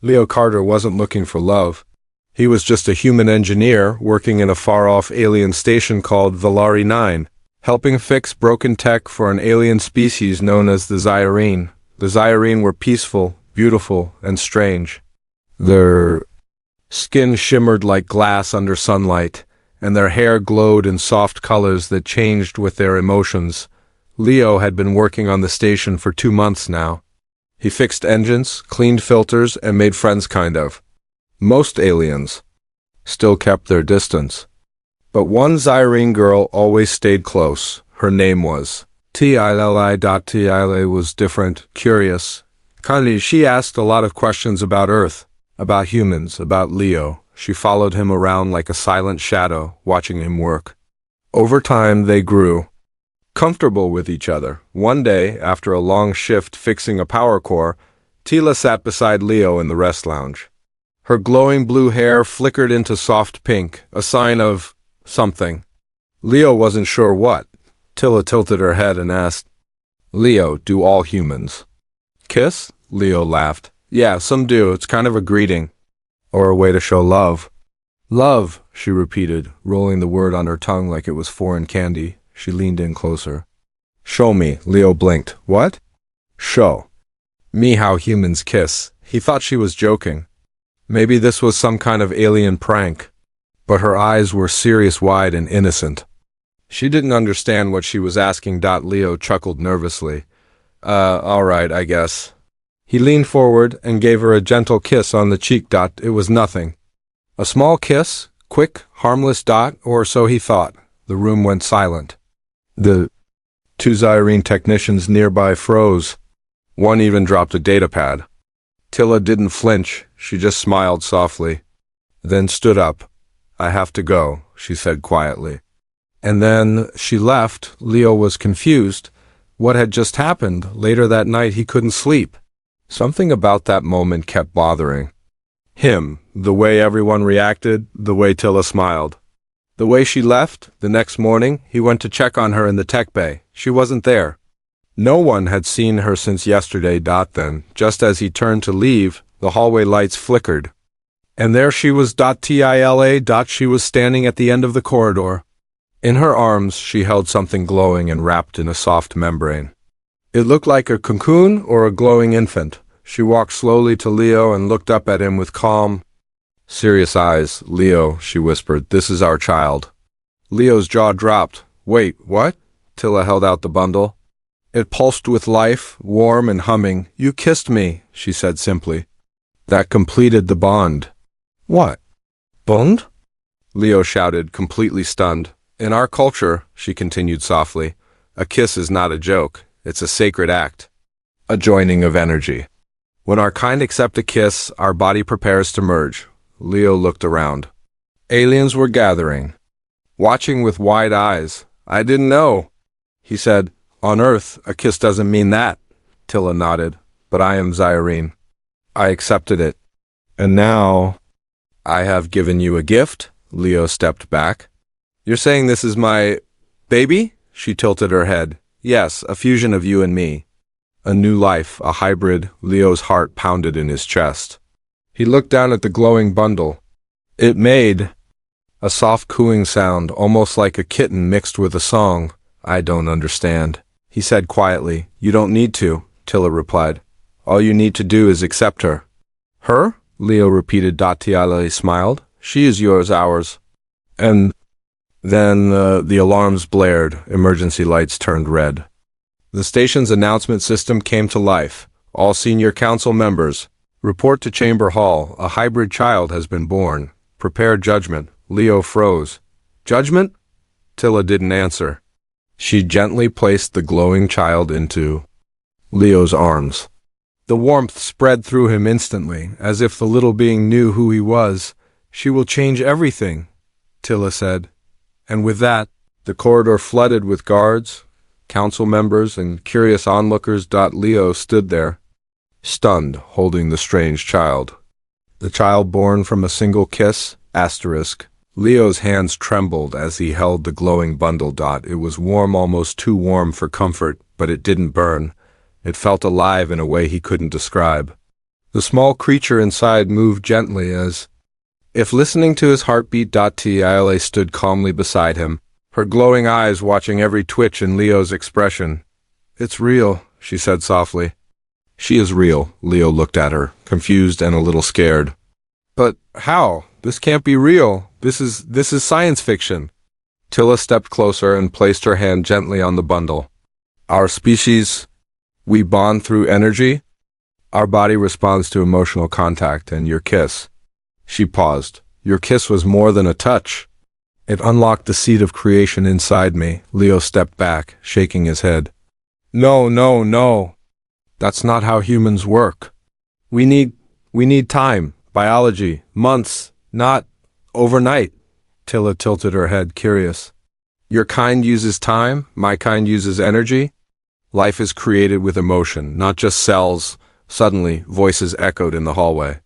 Leo Carter wasn't looking for love. He was just a human engineer working in a far-off alien station called Valari 9, helping fix broken tech for an alien species known as the Zyrene. The Zyrene were peaceful, beautiful, and strange. Their skin shimmered like glass under sunlight, and their hair glowed in soft colors that changed with their emotions. Leo had been working on the station for 2 months now. He fixed engines, cleaned filters, and made friends kind of. Most aliens still kept their distance. But one Zyrene girl always stayed close. Her name was Tila. Tila was different, curious. She asked a lot of questions about Earth, about humans, about Leo. She followed him around like a silent shadow, watching him work. Over time, they grew comfortable with each other. One day, after a long shift fixing a power core, Tila sat beside Leo in the rest lounge. Her glowing blue hair flickered into soft pink, a sign of something. Leo wasn't sure what. Tila tilted her head and asked, "Leo, do all humans kiss?" Leo laughed. "Yeah, some do. It's kind of a greeting. Or a way to show love." "Love," she repeated, rolling the word on her tongue like it was foreign candy. She leaned in closer. "Show me." Leo blinked. "What?" "Show me how humans kiss." He thought she was joking. Maybe this was some kind of alien prank. But her eyes were serious-wide and innocent. She didn't understand what she was asking. Leo chuckled nervously. All right, I guess." He leaned forward and gave her a gentle kiss on the cheek. It was nothing. A small kiss, quick, harmless. Or so he thought. The room went silent. The 2 Zyrene technicians nearby froze. One even dropped a datapad. Tila didn't flinch. She just smiled softly. Then stood up. "I have to go," she said quietly. And then she left. Leo was confused. What had just happened? Later that night he couldn't sleep. Something about that moment kept bothering him. The way everyone reacted, the way Tila smiled. The way she left. The next morning, he went to check on her in the tech bay. She wasn't there. No one had seen her since yesterday. Then, just as he turned to leave, the hallway lights flickered. And there she was. Tila. She was standing at the end of the corridor. In her arms, she held something glowing and wrapped in a soft membrane. It looked like a cocoon or a glowing infant. She walked slowly to Leo and looked up at him with calm, serious eyes. "Leo," she whispered, "this is our child." Leo's jaw dropped. "Wait, what?" Tila held out the bundle. It pulsed with life, warm and humming. "You kissed me," she said simply. That completed the bond. "What? Bond?" Leo shouted, completely stunned. "In our culture," she continued softly, "a kiss is not a joke. It's a sacred act. A joining of energy. When our kind accept a kiss, our body prepares to merge." Leo looked around. Aliens were gathering, watching with wide eyes. "I didn't know," he said. "On Earth, a kiss doesn't mean that." Tila nodded. "But I am Zyrene. I accepted it. And now I have given you a gift." Leo stepped back. "You're saying this is my baby?" She tilted her head. "Yes, a fusion of you and me. A new life, a hybrid." Leo's heart pounded in his chest. He looked down at the glowing bundle. It made a soft cooing sound, almost like a kitten mixed with a song. "I don't understand," he said quietly. "You don't need to," Tila replied. "All you need to do is accept her." "Her?" Leo repeated. Tila smiled. "She is yours, ours." And then the alarms blared. Emergency lights turned red. The station's announcement system came to life. "All senior council members, report to Chamber Hall. A hybrid child has been born. Prepare judgment." Leo froze. "Judgment?" Tila didn't answer. She gently placed the glowing child into Leo's arms. The warmth spread through him instantly, as if the little being knew who he was. "She will change everything," Tila said. And with that, the corridor flooded with guards, council members, and curious onlookers. Leo stood there, stunned, holding the strange child. The child born from a single kiss, asterisk. Leo's hands trembled as he held the glowing bundle. It was warm, almost too warm for comfort, but it didn't burn. It felt alive in a way he couldn't describe. The small creature inside moved gently as if listening to his heartbeat. Tila stood calmly beside him, her glowing eyes watching every twitch in Leo's expression. "It's real," she said softly. "She is real." Leo looked at her, confused and a little scared. "But how? This can't be real. This is science fiction." Tila stepped closer and placed her hand gently on the bundle. "Our species, we bond through energy. Our body responds to emotional contact, and your kiss." She paused. "Your kiss was more than a touch. It unlocked the seed of creation inside me." Leo stepped back, shaking his head. "No, no, no. That's not how humans work. We need time, biology, months, not overnight." Tila tilted her head, curious. "Your kind uses time, my kind uses energy. Life is created with emotion, not just cells." Suddenly, voices echoed in the hallway.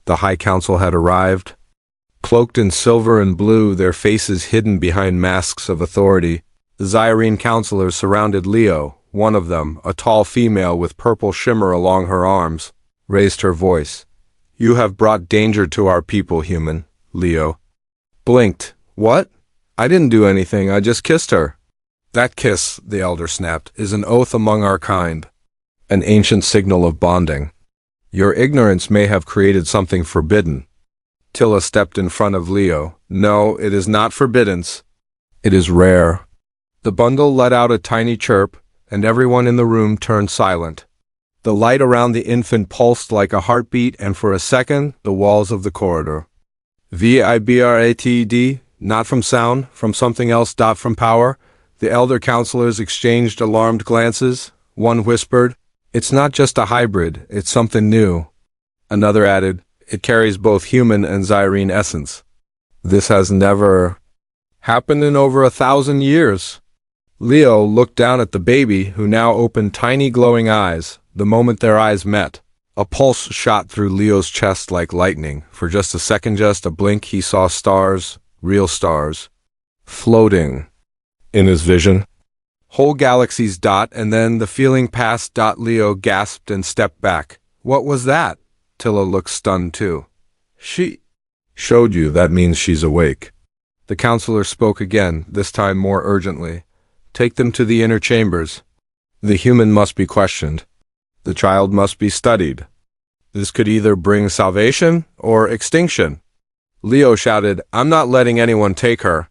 The High Council had arrived. Cloaked in silver and blue, their faces hidden behind masks of authority, the Zyrene counselors surrounded Leo. One of them, a tall female with purple shimmer along her arms, raised her voice. "You have brought danger to our people, human." Leo blinked. "What? I didn't do anything, I just kissed her." "That kiss," the elder snapped, "is an oath among our kind. An ancient signal of bonding. Your ignorance may have created something forbidden." Tila stepped in front of Leo. "No, it is not forbidden. It is rare." The bundle let out a tiny chirp, and everyone in the room turned silent. The light around the infant pulsed like a heartbeat, and for a second, the walls of the corridor. "Vibratd, not from sound, from something else. From power." The elder counselors exchanged alarmed glances. One whispered, "It's not just a hybrid, it's something new." Another added, "It carries both human and Zyrene essence. This has never happened in over 1,000 years." Leo looked down at the baby, who now opened tiny glowing eyes. The moment their eyes met, a pulse shot through Leo's chest like lightning. For just a second, just a blink, he saw stars, real stars, floating in his vision. Whole galaxies. And then the feeling passed. Leo gasped and stepped back. "What was that?" Tila looked stunned too. "She showed you. That means she's awake." The counselor spoke again, this time more urgently. "Take them to the inner chambers. The human must be questioned. The child must be studied. This could either bring salvation or extinction." Leo shouted, "I'm not letting anyone take her."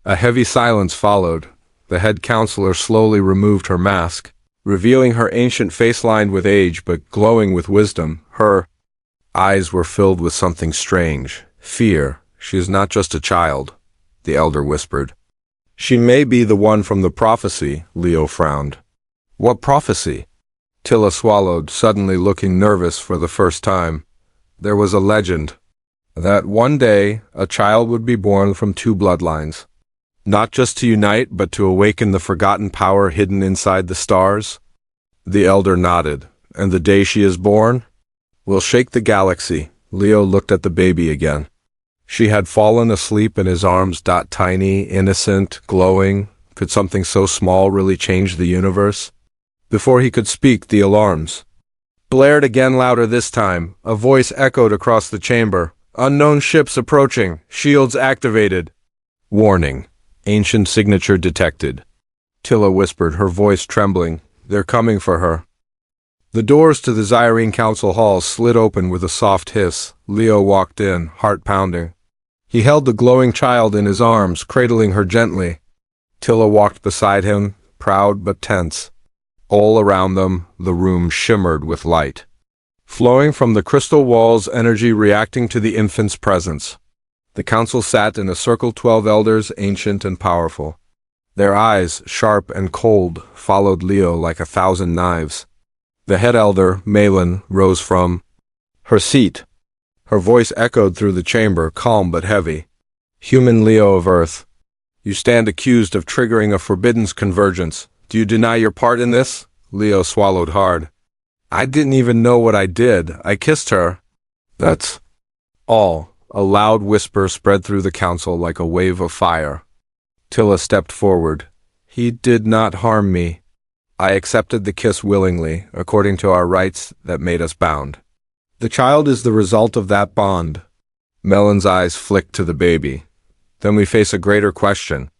A heavy silence followed. The head counselor slowly removed her mask, revealing her ancient face lined with age but glowing with wisdom. Her eyes were filled with something strange, fear. "She is not just a child," the elder whispered. "She may be the one from the prophecy." Leo frowned. "What prophecy?" Tila swallowed, suddenly looking nervous for the first time. "There was a legend that one day a child would be born from two bloodlines. Not just to unite, but to awaken the forgotten power hidden inside the stars." The elder nodded. "And the day she is born will shake the galaxy." Leo looked at the baby again. She had fallen asleep in his arms. Tiny, innocent, glowing. Could something so small really change the universe? Before he could speak, the alarms blared again, louder this time. A voice echoed across the chamber. "Unknown ships approaching. Shields activated. Warning. Ancient signature detected." Tila whispered, her voice trembling. "They're coming for her." The doors to the Zyrene Council Hall slid open with a soft hiss. Leo walked in, heart pounding. He held the glowing child in his arms, cradling her gently. Tila walked beside him, proud but tense. All around them, the room shimmered with light, flowing from the crystal walls, energy reacting to the infant's presence. The council sat in a circle, 12 elders, ancient and powerful. Their eyes, sharp and cold, followed Leo like 1,000 knives. The head elder, Malin, rose from her seat. Her voice echoed through the chamber, calm but heavy. "Human Leo of Earth, you stand accused of triggering a forbidden convergence. Do you deny your part in this?" Leo swallowed hard. "I didn't even know what I did. I kissed her. That's all." A loud whisper spread through the council like a wave of fire. Tila stepped forward. "He did not harm me. I accepted the kiss willingly, according to our rights that made us bound." The child is the result of that bond. Melon's eyes flicked to the baby. Then we face a greater question.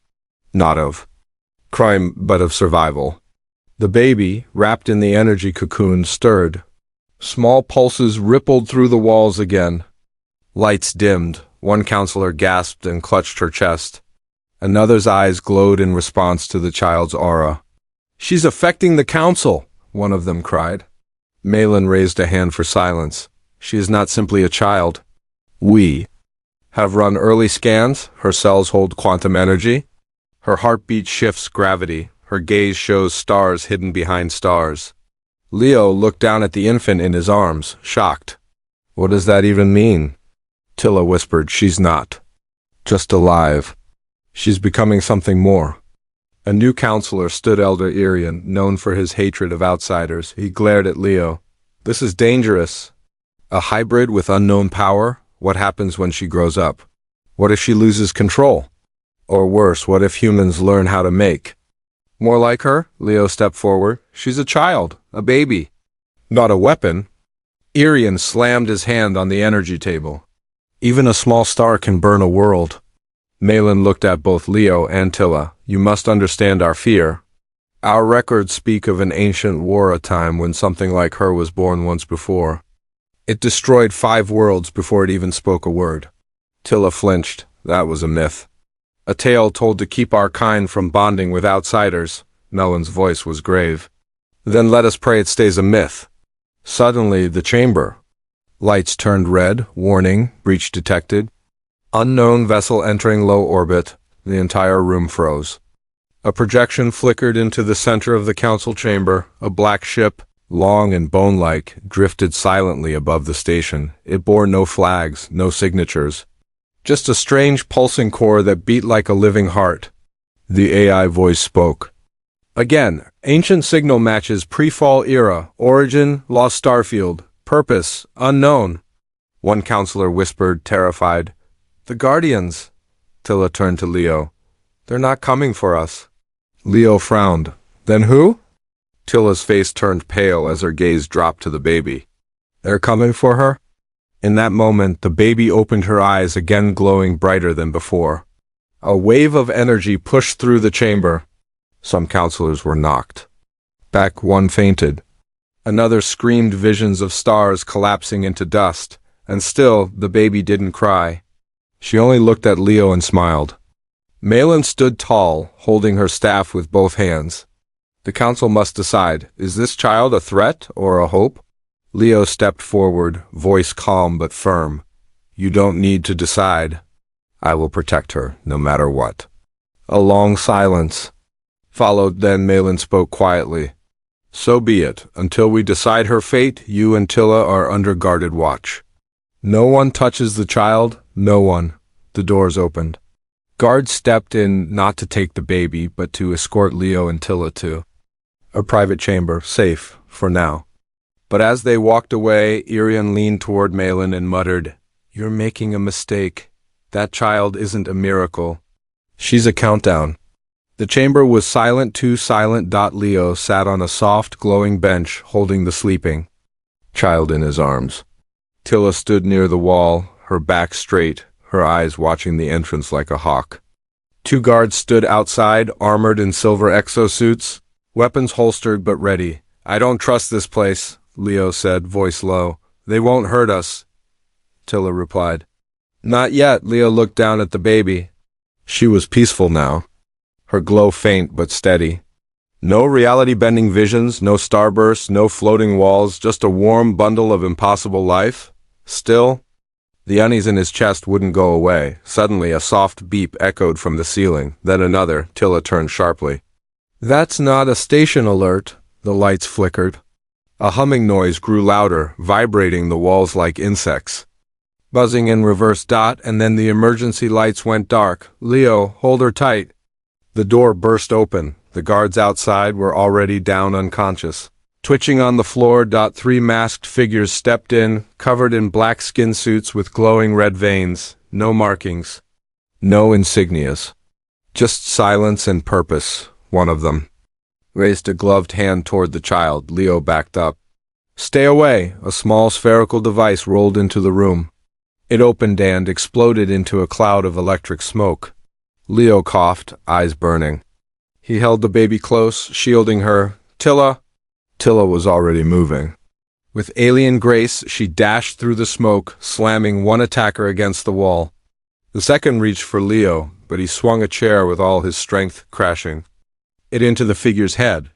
Not of crime, but of survival. The baby, wrapped in the energy cocoon, stirred. Small pulses rippled through the walls again. Lights dimmed. One counselor gasped and clutched her chest. Another's eyes glowed in response to the child's aura. "She's affecting the council," one of them cried. Malin raised a hand for silence. She is not simply a child. We have run early scans. Her cells hold quantum energy. Her heartbeat shifts gravity. Her gaze shows stars hidden behind stars. Leo looked down at the infant in his arms, shocked. "What does that even mean?" Tilla whispered, "She's not just alive. She's becoming something more." A new counselor stood, Elder Irian, known for his hatred of outsiders. He glared at Leo. "This is dangerous. A hybrid with unknown power? What happens when she grows up? What if she loses control? Or worse, what if humans learn how to make more like her?" Leo stepped forward. "She's a child, a baby, not a weapon." Irian slammed his hand on the energy table. "Even a small star can burn a world." Malin looked at both Leo and Tilla. "You must understand our fear. Our records speak of an ancient war, a time when something like her was born once before. It destroyed 5 worlds before it even spoke a word." Tilla flinched. That was a myth. "A tale told to keep our kind from bonding with outsiders." Melon's voice was grave. "Then let us pray it stays a myth." Suddenly, the chamber. Lights turned red. Warning, breach detected. Unknown vessel entering low orbit. The entire room froze. A projection flickered into the center of the council chamber. A black ship, long and bone-like, drifted silently above the station. It bore no flags, no signatures. Just a strange pulsing core that beat like a living heart. The AI voice spoke. Again, ancient signal matches pre-fall era. Origin, lost starfield. Purpose, unknown. One counselor whispered, terrified. "The Guardians." Tilla turned to Leo. "They're not coming for us." Leo frowned. "Then who?" Tilla's face turned pale as her gaze dropped to the baby. "They're coming for her?" In that moment, the baby opened her eyes, again glowing brighter than before. A wave of energy pushed through the chamber. Some counselors were knocked back. One fainted. Another screamed visions of stars collapsing into dust. And still, the baby didn't cry. She only looked at Leo and smiled. Malin stood tall, holding her staff with both hands. The council must decide, is this child a threat or a hope? Leo stepped forward, voice calm but firm. "You don't need to decide. I will protect her, no matter what." A long silence followed, then Malin spoke quietly. "So be it. Until we decide her fate, you and Tilla are under guarded watch. No one touches the child, no one." The doors opened. Guards stepped in, not to take the baby, but to escort Leo and Tilla to a private chamber, safe, for now. But as they walked away, Irian leaned toward Malin and muttered, "You're making a mistake. That child isn't a miracle. She's a countdown." The chamber was silent, too silent. Leo sat on a soft, glowing bench, holding the sleeping child in his arms. Tilla stood near the wall, her back straight, her eyes watching the entrance like a hawk. 2 guards stood outside, armored in silver exosuits, weapons holstered but ready. "I don't trust this place," Leo said, voice low. "They won't hurt us," Tilla replied. "Not yet." Leo looked down at the baby. She was peaceful now, her glow faint but steady. No reality-bending visions, no starbursts, no floating walls, just a warm bundle of impossible life. Still, the unease in his chest wouldn't go away. Suddenly, a soft beep echoed from the ceiling, then another. Tilla turned sharply. "That's not a station alert." The lights flickered. A humming noise grew louder, vibrating the walls like insects. Buzzing in reverse. And then the emergency lights went dark. "Leo, hold her tight." The door burst open. The guards outside were already down unconscious. Twitching on the floor. 3 masked figures stepped in, covered in black skin suits with glowing red veins. No markings. No insignias. Just silence and purpose. One of them raised a gloved hand toward the child. Leo backed up. Stay away! A small spherical device rolled into the room. It opened and exploded into a cloud of electric smoke. Leo coughed, eyes burning. He held the baby close, shielding her. Tilla! Tilla was already moving. With alien grace, she dashed through the smoke, slamming one attacker against the wall. The second reached for Leo, but he swung a chair with all his strength, crashing it into the figure's head.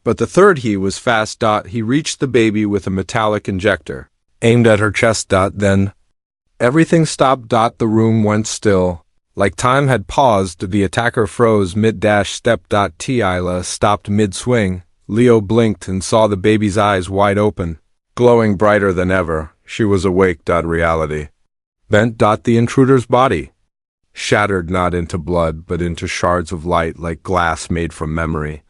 But the third he was fast. He reached the baby with a metallic injector, aimed at her chest. Then everything stopped. The room went still. Like time had paused, the attacker froze mid-step. Tila stopped mid-swing. Leo blinked and saw the baby's eyes wide open, glowing brighter than ever. She was awake. Reality bent. The intruder's body shattered not into blood, but into shards of light like glass made from memory.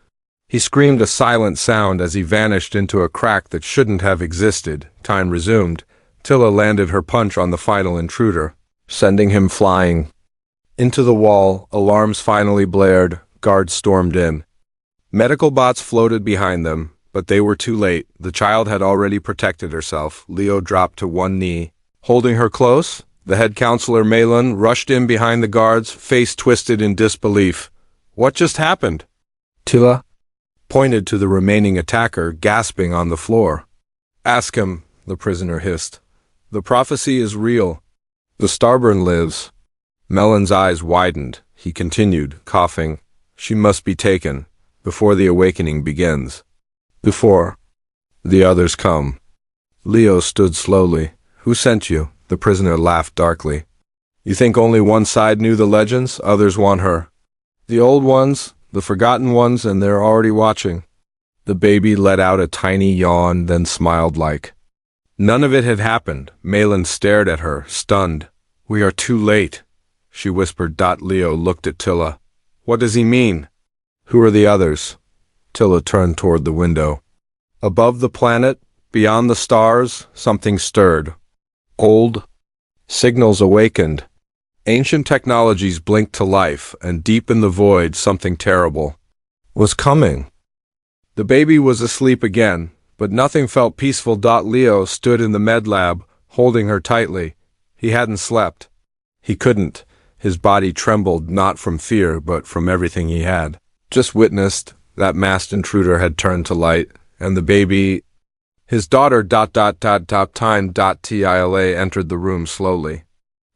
He screamed a silent sound as he vanished into a crack that shouldn't have existed. Time resumed. Tilla landed her punch on the final intruder, sending him flying into the wall. Alarms finally blared. Guards stormed in. Medical bots floated behind them, but they were too late. The child had already protected herself. Leo dropped to one knee, holding her close. The head counselor, Malin, rushed in behind the guards, face twisted in disbelief. What just happened? Tilla pointed to the remaining attacker, gasping on the floor. Ask him, the prisoner hissed. The prophecy is real. The Starburn lives. Melon's eyes widened. He continued, coughing. She must be taken before the awakening begins. Before the others come. Leo stood slowly. Who sent you? The prisoner laughed darkly. You think only one side knew the legends? Others want her. The old ones, the forgotten ones, and they're already watching. The baby let out a tiny yawn, then smiled like none of it had happened. Malin stared at her, stunned. We are too late, she whispered. Leo looked at Tilla. What does he mean? Who are the others? Tilla turned toward the window. Above the planet, beyond the stars, something stirred. Old signals awakened. Ancient technologies blinked to life, and deep in the void something terrible was coming. The baby was asleep again, but nothing felt peaceful. Leo stood in the med lab, holding her tightly. He hadn't slept. He couldn't. His body trembled, not from fear, but from everything he had just witnessed. That masked intruder had turned to light, and the baby, his daughter. Tila entered the room slowly.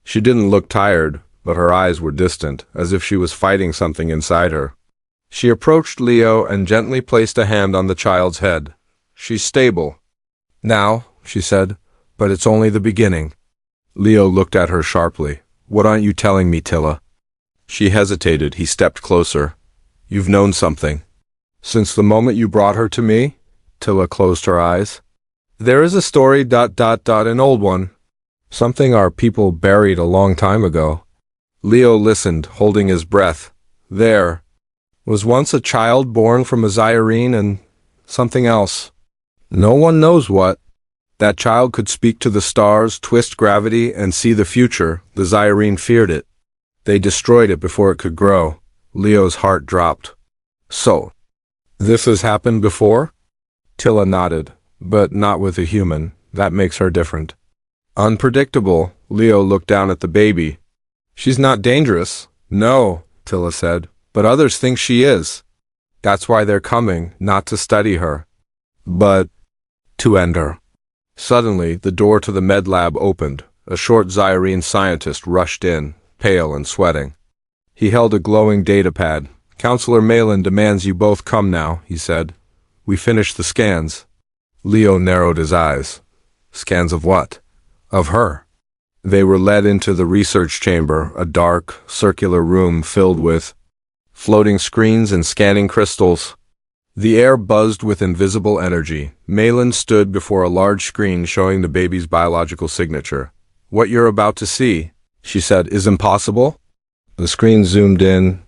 She didn't look tired, but her eyes were distant, as if she was fighting something inside her. She approached Leo and gently placed a hand on the child's head. She's stable now, she said, but it's only the beginning. Leo looked at her sharply. What aren't you telling me, Tilla? She hesitated. He stepped closer. You've known something since the moment you brought her to me? Tilla closed her eyes. There is a story. An old one. Something our people buried a long time ago. Leo listened, holding his breath. There was once a child born from a Zyrene and something else. No one knows what. That child could speak to the stars, twist gravity, and see the future. The Zyrene feared it. They destroyed it before it could grow. Leo's heart dropped. So, this has happened before? Tilla nodded, but not with a human. That makes her different. Unpredictable. Leo looked down at the baby. She's not dangerous. No, Tilla said, but others think she is. That's why they're coming, not to study her, but to end her. Suddenly, the door to the med lab opened. A short Zyrene scientist rushed in, pale and sweating. He held a glowing data pad. Counselor Malin demands you both come now, he said. We finished the scans. Leo narrowed his eyes. Scans of what? Of her. They were led into the research chamber, a dark, circular room filled with floating screens and scanning crystals. The air buzzed with invisible energy. Malin stood before a large screen showing the baby's biological signature. What you're about to see, she said, is impossible. The screen zoomed in.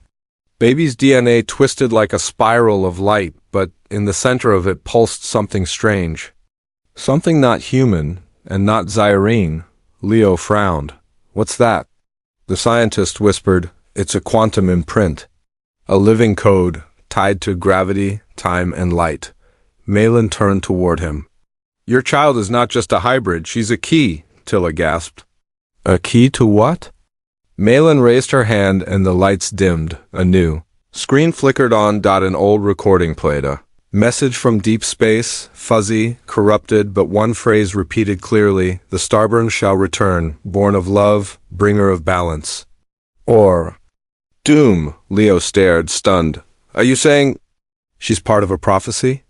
Baby's DNA twisted like a spiral of light, but in the center of it pulsed something strange. Something not human, and not Zyrene. Leo frowned. What's that? The scientist whispered, It's a quantum imprint. A living code, tied to gravity, time, and light. Malin turned toward him. Your child is not just a hybrid, she's a key, Tilla gasped. A key to what? Malin raised her hand and the lights dimmed, anew. Screen flickered on. An old recording played a message from deep space, fuzzy, corrupted, but one phrase repeated clearly, the starborn shall return, born of love, bringer of balance. Or doom, Leo stared, stunned. Are you saying she's part of a prophecy?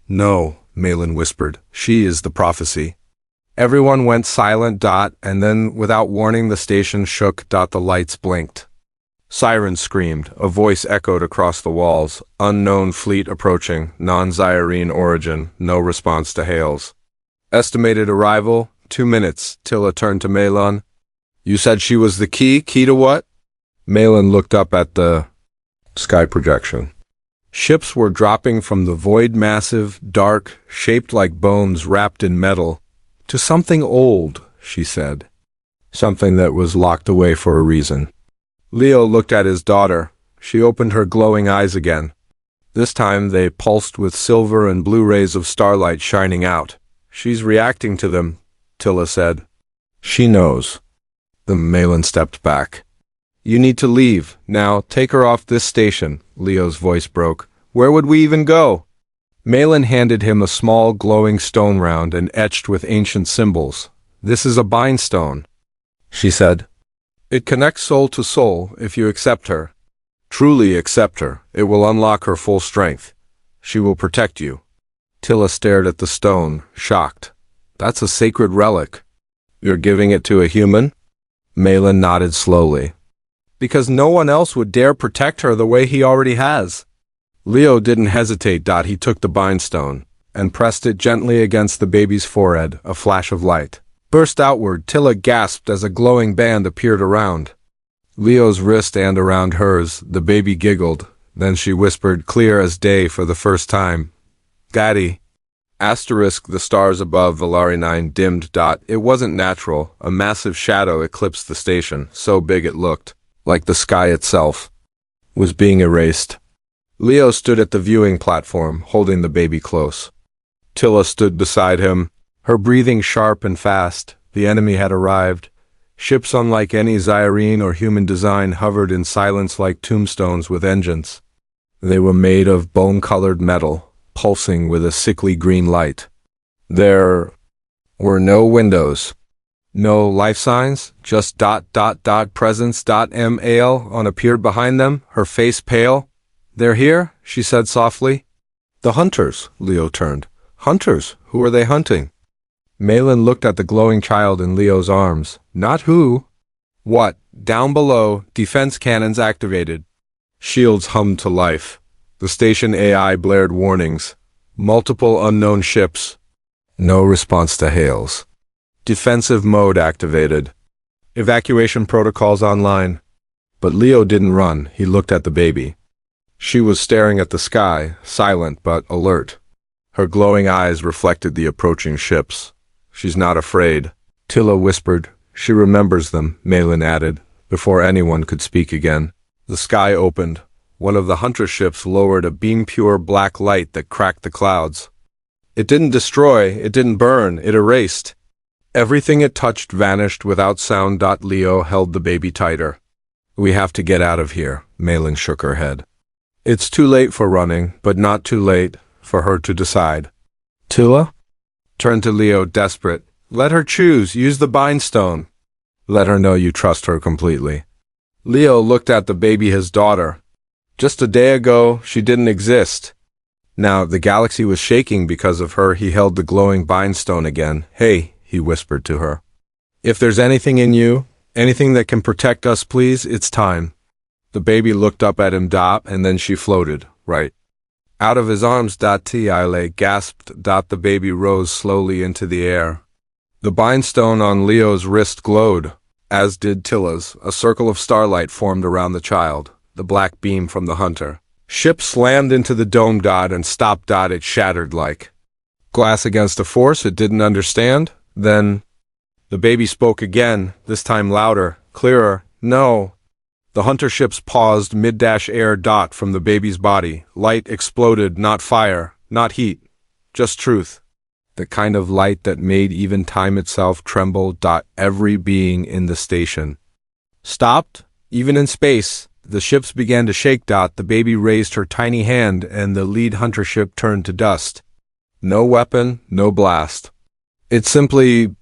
No, Malin whispered. She is the prophecy. Everyone went silent. And then, without warning, the station shook. The lights blinked. Sirens screamed. A voice echoed across the walls. Unknown fleet approaching. Non-Zyrene origin. No response to hails. Estimated arrival, 2 minutes. Tilla turned to Malin. You said she was the key? Key to what? Malin looked up at the sky projection. Ships were dropping from the void, massive, dark, shaped like bones wrapped in metal, to something old, she said. Something that was locked away for a reason. Leo looked at his daughter. She opened her glowing eyes again. This time they pulsed with silver and blue rays of starlight shining out. She's reacting to them, Tilla said. She knows. The Malin stepped back. You need to leave. Now, take her off this station, Leo's voice broke. Where would we even go? Malin handed him a small glowing stone round and etched with ancient symbols. This is a bindstone, she said. It connects soul to soul if you accept her. Truly accept her. It will unlock her full strength. She will protect you. Tilla stared at the stone, shocked. That's a sacred relic. You're giving it to a human? Malin nodded slowly. Because no one else would dare protect her the way he already has. Leo didn't hesitate. He took the bindstone and pressed it gently against the baby's forehead. A flash of light burst outward. Tilla gasped as a glowing band appeared around Leo's wrist and around hers. The baby giggled. Then she whispered, clear as day for the first time, Daddy. Asterisk, the stars above Valari 9 dimmed. It wasn't natural. A massive shadow eclipsed the station, so big it looked like the sky itself was being erased. Leo stood at the viewing platform, holding the baby close. Tilla stood beside him, her breathing sharp and fast. The enemy had arrived. Ships unlike any Zyrene or human design hovered in silence like tombstones with engines. They were made of bone-colored metal, pulsing with a sickly green light. There were no windows. No life signs, just presence. Mal appeared behind them, her face pale. They're here, she said softly. The hunters, Leo turned. Hunters? Who are they hunting? Malin looked at the glowing child in Leo's arms. Not who. What? Down below, defense cannons activated. Shields hummed to life. The station AI blared warnings. Multiple unknown ships. No response to hails. Defensive mode activated. Evacuation protocols online. But Leo didn't run. He looked at the baby. She was staring at the sky, silent but alert. Her glowing eyes reflected the approaching ships. She's not afraid, Tilla whispered. She remembers them, Malin added, before anyone could speak again. The sky opened. One of the hunter ships lowered a beam-pure black light that cracked the clouds. It didn't destroy, it didn't burn, it erased. Everything it touched vanished without sound. Leo held the baby tighter. We have to get out of here, Malin shook her head. It's too late for running, but not too late for her to decide. Tilla? Turned to Leo, desperate. Let her choose, use the bindstone. Let her know you trust her completely. Leo looked at the baby, his daughter. Just a day ago, she didn't exist. Now, the galaxy was shaking because of her. He held the glowing bindstone again. Hey, he whispered to her. If there's anything in you, anything that can protect us, please, it's time. The baby looked up at him, and then she floated, right out of his arms. Tila gasped. The baby rose slowly into the air. The bindstone on Leo's wrist glowed, as did Tilla's. A circle of starlight formed around the child, the black beam from the hunter. Ship slammed into the dome. And stopped. It shattered like glass against a force it didn't understand. Then the baby spoke again, this time louder, clearer. No. The hunter ships paused mid-air. From the baby's body, light exploded, not fire, not heat, just truth. the kind of light that made even time itself tremble. Every being in the station stopped, even in space. The ships began to shake. The baby raised her tiny hand, and the lead hunter ship turned to dust. No weapon, no blast. It simply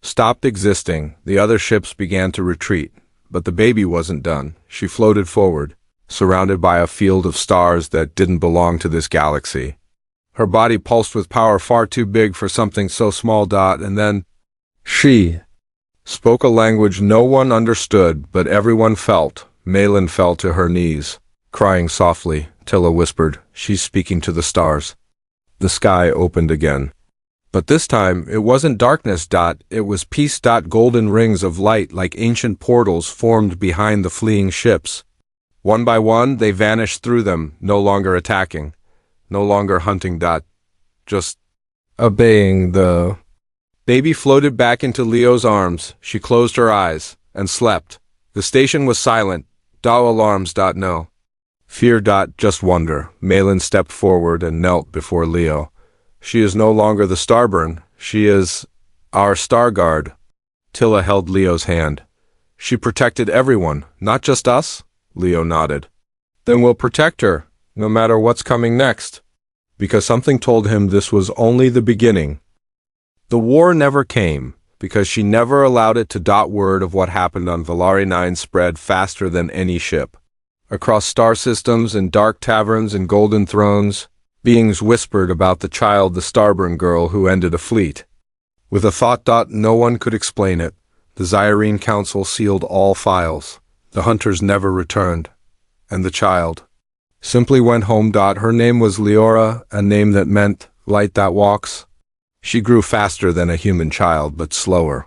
stopped existing. The other ships began to retreat, but the baby wasn't done. She floated forward, surrounded by a field of stars that didn't belong to this galaxy. Her body pulsed with power far too big for something so small. And then she spoke a language no one understood, but everyone felt. Malin fell to her knees, crying softly. Tilla whispered, "She's speaking to the stars." The sky opened again. But this time, it wasn't darkness. It was peace. Golden rings of light like ancient portals formed behind the fleeing ships. One by one, they vanished through them, no longer attacking, no longer hunting. Just obeying. The baby floated back into Leo's arms. She closed her eyes and slept. The station was silent. Alarms. No fear. Just wonder. Malin stepped forward and knelt before Leo. She is no longer the Starburn. She is our Star Guard. Tilla held Leo's hand. She protected everyone, not just us? Leo nodded. Then we'll protect her, no matter what's coming next. Because something told him this was only the beginning. The war never came, because she never allowed it to. Word of what happened on Valari 9 spread faster than any ship. Across star systems and dark taverns and golden thrones, beings whispered about the child, the Starburn girl who ended a fleet. With a thought. No one could explain it. The Zyrene Council sealed all files. The hunters never returned. And the child simply went home. Her name was Leora, a name that meant light that walks. She grew faster than a human child, but slower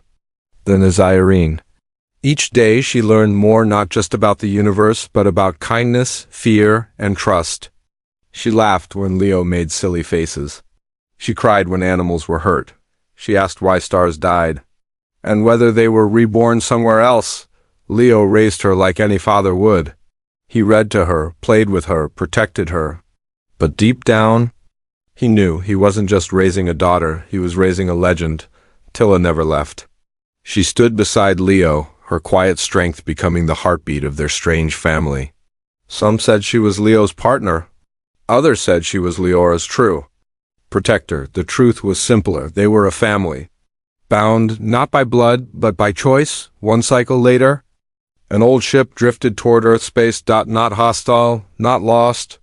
than a Zyrene. Each day she learned more, not just about the universe, but about kindness, fear, and trust. She laughed when Leo made silly faces. She cried when animals were hurt. She asked why stars died, and whether they were reborn somewhere else. Leo raised her like any father would. He read to her, played with her, protected her. But deep down, he knew he wasn't just raising a daughter, he was raising a legend. Tilla never left. She stood beside Leo, her quiet strength becoming the heartbeat of their strange family. Some said she was Leo's partner. Others said she was Leora's true protector. The truth was simpler. They were a family, bound not by blood, but by choice. One cycle later, an old ship drifted toward Earth space. Not hostile, not lost,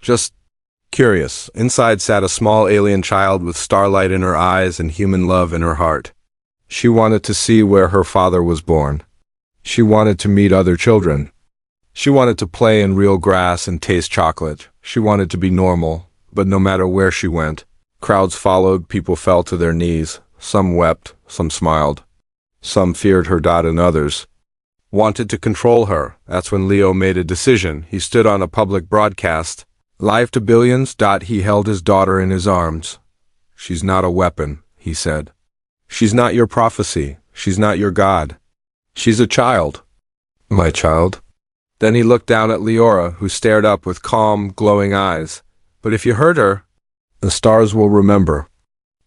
just curious. Inside sat a small alien child with starlight in her eyes and human love in her heart. She wanted to see where her father was born. She wanted to meet other children. She wanted to play in real grass and taste chocolate. She wanted to be normal, but no matter where she went, crowds followed, people fell to their knees. Some wept, some smiled. Some feared her. And others wanted to control her. That's when Leo made a decision. He stood on a public broadcast, live to billions. He held his daughter in his arms. She's not a weapon, he said. She's not your prophecy. She's not your god. She's a child. My child. Then he looked down at Leora, who stared up with calm, glowing eyes. But if you heard her, the stars will remember.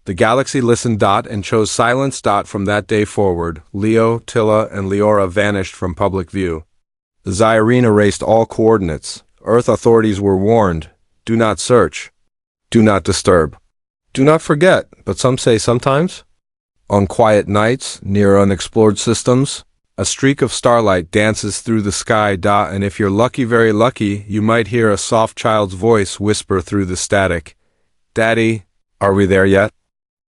The galaxy listened. And chose silence. From that day forward, Leo, Tilla, and Leora vanished from public view. The Zyrene erased all coordinates. Earth authorities were warned. Do not search. Do not disturb. Do not forget, but some say sometimes. On quiet nights, near unexplored systems, a streak of starlight dances through the sky. And if you're lucky, very lucky, you might hear a soft child's voice whisper through the static. Daddy, are we there yet?